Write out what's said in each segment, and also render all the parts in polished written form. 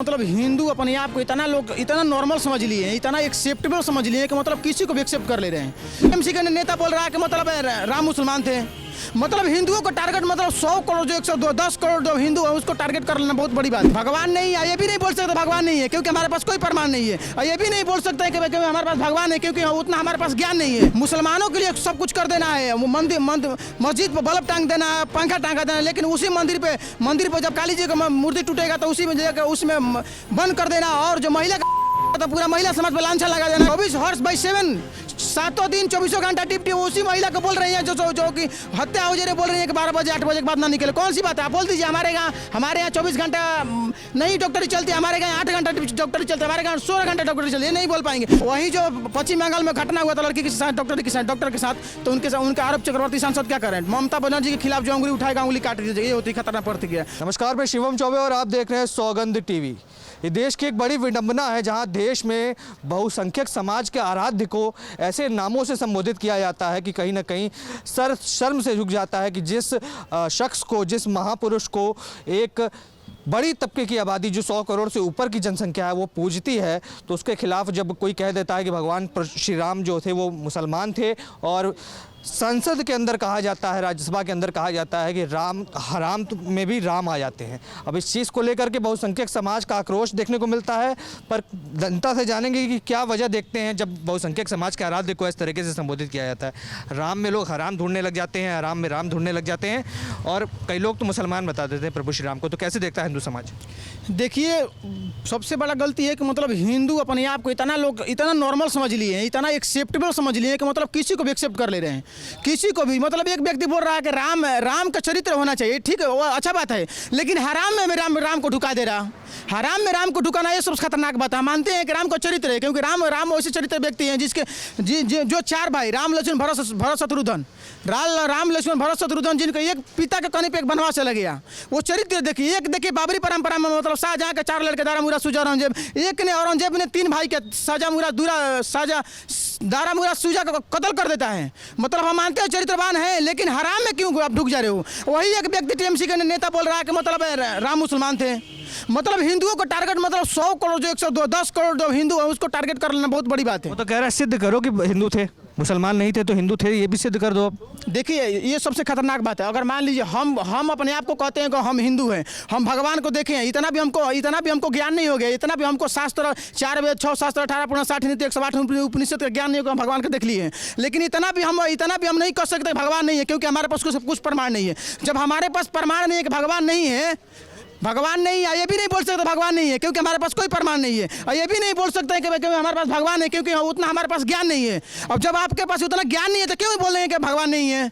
मतलब हिंदू अपने आप को इतना नॉर्मल समझ लिए हैं, इतना एक्सेप्टेबल समझ लिए हैं कि मतलब किसी को भी एक्सेप्ट कर ले रहे हैं। एमसी का नेता बोल रहा है कि मतलब राम मुसलमान थे, मतलब हिंदुओं को टारगेट मतलब 100 करोड़ जो 110 करोड़ जो हिंदू है उसको टारगेट कर लेना बहुत बड़ी बात है। भगवान नहीं है ये भी नहीं बोल सकते भगवान नहीं है क्योंकि हमारे पास कोई प्रमाण नहीं है, और ये भी नहीं बोल सकते कि हमारे पास भगवान है क्योंकि उतना हमारे पास ज्ञान नहीं है। मुसलमानों के लिए सब कुछ कर देना है, मस्जिद पर बल्ब टांग देना है, पंखा टांगा देना है, लेकिन उसी मंदिर पे जब काली जी का मूर्ति टूटेगा तो उसी में जाकर उसमें बंद कर देना, और जो महिला तो पूरा महिला समाज पर लांछन लगा देना। 24/7 7 दिन 24 घंटा ड्यूटी उसी महिला को बोल रही है जो कि हत्या हो जाए, बोल रही है कि 12 बजे 8 बजे के बाद ना निकले। कौन सी बात है? आप बोल दीजिए हमारे यहाँ 24 घंटा नहीं डॉक्टरी चलती, हमारे यहाँ 8 घंटा डॉक्टरी चलती, हमारे यहाँ 16 घंटा डॉक्टरी चलती, ये नहीं बोल पाएंगे। वही जो पश्चिम बंगाल में घटना हुआ था लड़की के साथ डॉक्टर के साथ, तो उनके आरोप चक्रवर्ती सांसद क्या करें? ममता बनर्जी के खिलाफ जो उंगली उठाएगा उंगली काट दीजिए, ये होती खतरनाक प्रतिक्रिया। नमस्कार, मैं शिवम चौबे और आप देख रहे हैं सौगंध टीवी। ये देश की एक बड़ी विडंबना है जहां देश में बहुसंख्यक समाज के आराध्य को ऐसे नामों से संबोधित किया जाता है कि कहीं ना कहीं सर शर्म से झुक जाता है कि जिस शख्स को, जिस महापुरुष को एक बड़ी तबके की आबादी जो 100 करोड़ से ऊपर की जनसंख्या है वो पूजती है, तो उसके खिलाफ जब कोई कह देता है कि भगवान श्री राम जो थे वो मुसलमान थे, और संसद के अंदर कहा जाता है, राज्यसभा के अंदर कहा जाता है कि राम हराम में भी राम आ जाते हैं। अब इस चीज़ को लेकर के बहुसंख्यक समाज का आक्रोश देखने को मिलता है, पर जनता से जानेंगे कि क्या वजह देखते हैं जब बहुसंख्यक समाज के आराध्य को इस तरीके से संबोधित किया जाता है। राम में लोग हराम ढूंढने लग जाते हैं, हराम में राम ढूंढने लग जाते हैं, और कई लोग तो मुसलमान बता देते हैं प्रभु श्री राम को। तो कैसे देखता है हिंदू समाज? देखिए, सबसे बड़ा गलती है कि मतलब हिंदू अपने आप को इतना नॉर्मल समझ लिए हैं, इतना एक्सेप्टेबल समझ लिए हैं कि मतलब किसी को भी एक्सेप्ट कर ले रहे हैं, किसी को भी। मतलब एक व्यक्ति बोल रहा है कि राम का चरित्र होना चाहिए, ठीक है, वो अच्छा बात है, लेकिन हराम में राम को ढुका दे रहा। हराम में राम को ढुकाना ये सबसे खतरनाक बात है। मानते हैं कि राम का चरित्र है, क्योंकि राम वैसे चरित्र व्यक्ति हैं जिसके जो 4 भाई राम लक्ष्मण भरत शत्रुघ्न, राम लक्ष्मण भरत शत्रुघ्न, जिनको एक पिता के कहने पे एक बनवास चला गया। वो चरित्र देखिए, एक देखिए बाबरी परंपरा में मतलब शाहजहां के 4 लड़के दारा मुराद शुजा औरंगजेब, एक ने औरंगजेब ने 3 भाई के दारा मुराद शुजा को कत्ल कर देता है। मतलब हम मानते हैं चरित्रवान है, लेकिन हराम में क्यों आप ढुक जा रहे हो? वही एक व्यक्ति टीएमसी के नेता बोल रहा है कि मतलब राम मुसलमान थे, मतलब हिंदुओं को टारगेट मतलब 100 करोड़ जो 110 करोड़ जो हिंदू है उसको टारगेट कर लेना बहुत बड़ी बात है। वो तो कह रहा है सिद्ध करो कि हिंदू थे, मुसलमान नहीं थे तो हिंदू थे, ये भी सिद्ध कर दो। देखिए, ये सबसे खतरनाक बात है। अगर मान लीजिए हम अपने आप को कहते हैं कि हम हिंदू हैं, हम भगवान को देखें, इतना भी हमको ज्ञान नहीं हो गया, इतना भी हमको शास्त्र 4 वेद 6 शास्त्र 18 पुराण 60 नीति 108 उपनिषद का ज्ञान नहीं होगा, हम भगवान को देख लिए हैं, लेकिन इतना भी हम नहीं कह सकते भगवान नहीं है, क्योंकि हमारे पास कुछ प्रमाण नहीं है। जब हमारे पास प्रमाण नहीं है कि भगवान नहीं है, ये भी नहीं बोल सकते भगवान नहीं है क्योंकि हमारे पास कोई प्रमाण नहीं है, और ये भी नहीं बोल सकते कि हमारे पास भगवान है क्योंकि उतना हमारे पास ज्ञान नहीं है। अब जब आपके पास उतना ज्ञान नहीं है तो क्यों बोल रहे हैं कि भगवान नहीं है?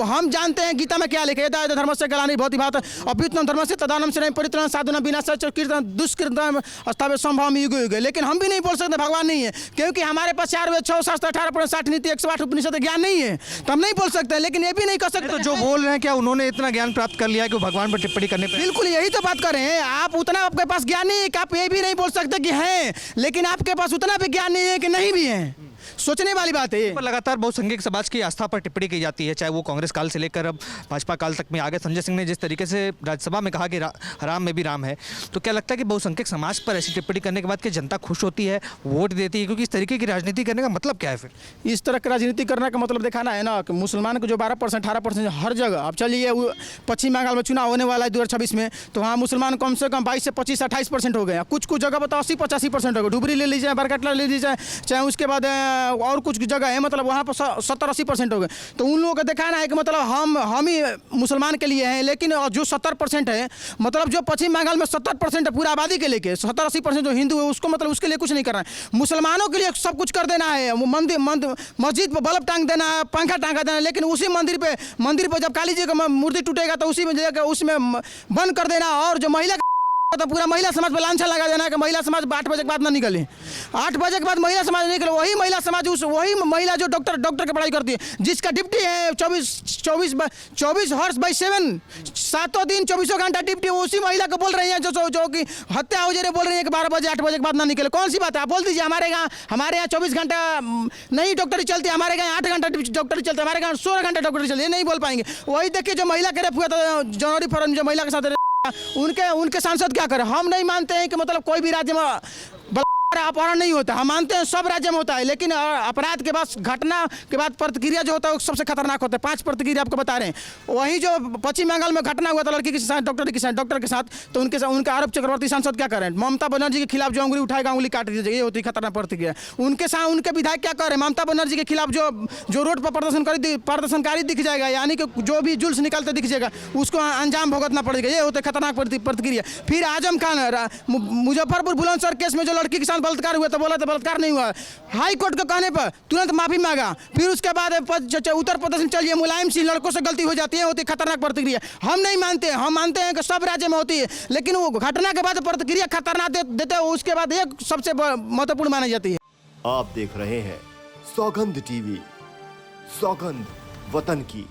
हम जानते हैं गीता में क्या लिखा है, धर्मस्य ग्लानिर्भवति भवति भारत अभ्युत्थानं धर्मस्य तदानीं शरणं परित्राणं साधूनां विनाशाय कीर्तनं दुष्कृतं अस्तावत् संभवामि युगे युगे। लेकिन हम भी नहीं बोल सकते भगवान नहीं है क्योंकि हमारे पास 4 वेद 6 शास्त्र 18 पुराण 60 नीति 108 उपनिषद ज्ञान नहीं है, तो हम नहीं बोल सकते। लेकिन ये भी नहीं कह सकते तो जो बोल रहे हैं क्या उन्होंने इतना ज्ञान प्राप्त कर लिया है कि भगवान पर टिप्पणी करने पर? बिल्कुल यही तो बात कर रहे हैं। आप उतना आपके पास ज्ञान नहीं है कि आप ये भी नहीं बोल सकते कि हैं, लेकिन आपके पास उतना भी ज्ञान नहीं है कि नहीं भी हैं। सोचने वाली बात है। पर लगातार बहुसंख्यक समाज की आस्था पर टिप्पणी की जाती है, चाहे वो कांग्रेस काल से लेकर अब भाजपा काल तक में आ गए। संजय सिंह ने जिस तरीके से राज्यसभा में कहा कि हराम में भी राम है, तो क्या लगता है कि बहुसंख्यक समाज पर ऐसी टिप्पणी करने के बाद क्या जनता खुश होती है, वोट देती है? क्योंकि इस तरीके की राजनीति करने का मतलब क्या है फिर? इस तरह की राजनीति करने का मतलब दिखाना है ना कि मुसलमान को जो 12% 18% हर जगह। अब चलिए पश्चिम बंगाल में चुनाव होने वाला है 2026 में, तो वहाँ मुसलमान कम से कम 22 से 25 28% हो गए। कुछ जगह बताओ 80-85% हो गए। डुबरी ले लीजिए, बरकटला ले लीजिए, चाहे उसके बाद और कुछ जगह है मतलब वहाँ पर 70-80% हो गए। तो उन लोगों को दिखाना है कि मतलब हम ही मुसलमान के लिए हैं, लेकिन जो 70% है, मतलब जो पश्चिम बंगाल में 70% है पूरा आबादी के लेके, 70-80% जो हिंदू है उसको मतलब उसके लिए कुछ नहीं करना है। मुसलमानों के लिए सब कुछ कर देना है, मस्जिद पर बल्ब टांग देना है, पंखा टांगा देना है, लेकिन उसी मंदिर पे जब काली जी का मूर्ति टूटेगा तो उसी में जाकर उसमें बंद कर देना, और जो महिला तो पूरा महिला समाज पर लांछन लगा देना कि महिला समाज 8 बजे के बाद ना निकले। 8 बजे के बाद महिला समाज नहीं निकले। वही महिला जो डॉक्टर की पढ़ाई करती है, जिसका ड्यूटी है 24/7 7 दिन 24 घंटा ड्यूटी, उसी महिला को बोल रही है जो कि हत्या हो जाए, बोल रही है कि 12 बजे 8 बजे के बाद ना निकले। कौन सी बात है? आप बोल दीजिए हमारे यहाँ 24 घंटा नहीं डॉक्टरी चलती, हमारे यहाँ 8 घंटा डॉक्टरी चलती, हमारे यहाँ 16 घंटा डॉक्टरी चलती, ये नहीं बोल पाएंगे। वही देखिए जो महिला का रेप हुआ था जनवरी फरवरी, जो महिला के साथ उनके उनके सांसद क्या करें। हम नहीं मानते हैं कि मतलब कोई भी राज्य में अपहरण नहीं होता, हम मानते हैं सब राज्य में होता है, लेकिन अपराध के बाद घटना के बाद प्रतिक्रिया जो होता है वो सबसे खतरनाक होता है। 5 प्रतिक्रिया आपको बता रहे हैं। वही जो पश्चिम बंगाल में घटना हुआ था लड़की के साथ, डॉक्टर के साथ, तो उनके आरोप चक्रवर्ती सांसद क्या करें, ममता बनर्जी के खिलाफ जो उंगली उठाएगा उंगली काट दीजिएगा, ये होती है खतरनाक प्रतिक्रिया। उनके साथ उनके विधायक क्या करें, ममता बनर्जी के खिलाफ जो रोड पर प्रदर्शनकारी दिख जाएगा, यानी कि जो भी जुल्स निकलते दिख जाएगा उसको अंजाम भुगतना पड़ेगा, ये होता है खतरनाक प्रतिक्रिया। फिर आजम खान मुजफ्फरपुर बुलंदशहर केस में जो लड़की के साथ बलात्कार हुआ तो बोला था बलात्कार नहीं हुआ, हाई कोर्ट के कहने पर तुरंत माफी मांगा। फिर उसके बाद उत्तर प्रदेश में चलिए मुलायम सिंह, लड़कों से गलती हो जाती है, होती खतरनाक प्रतिक्रिया। हम नहीं मानते, हम मानते हैं कि सब राज्य में होती है, लेकिन वो घटना के बाद प्रतिक्रिया खतरनाक देते हैं, उसके बाद एक सबसे महत्वपूर्ण मानी जाती है। आप देख रहे हैं सौगंध टीवी, सौगंध वतन की।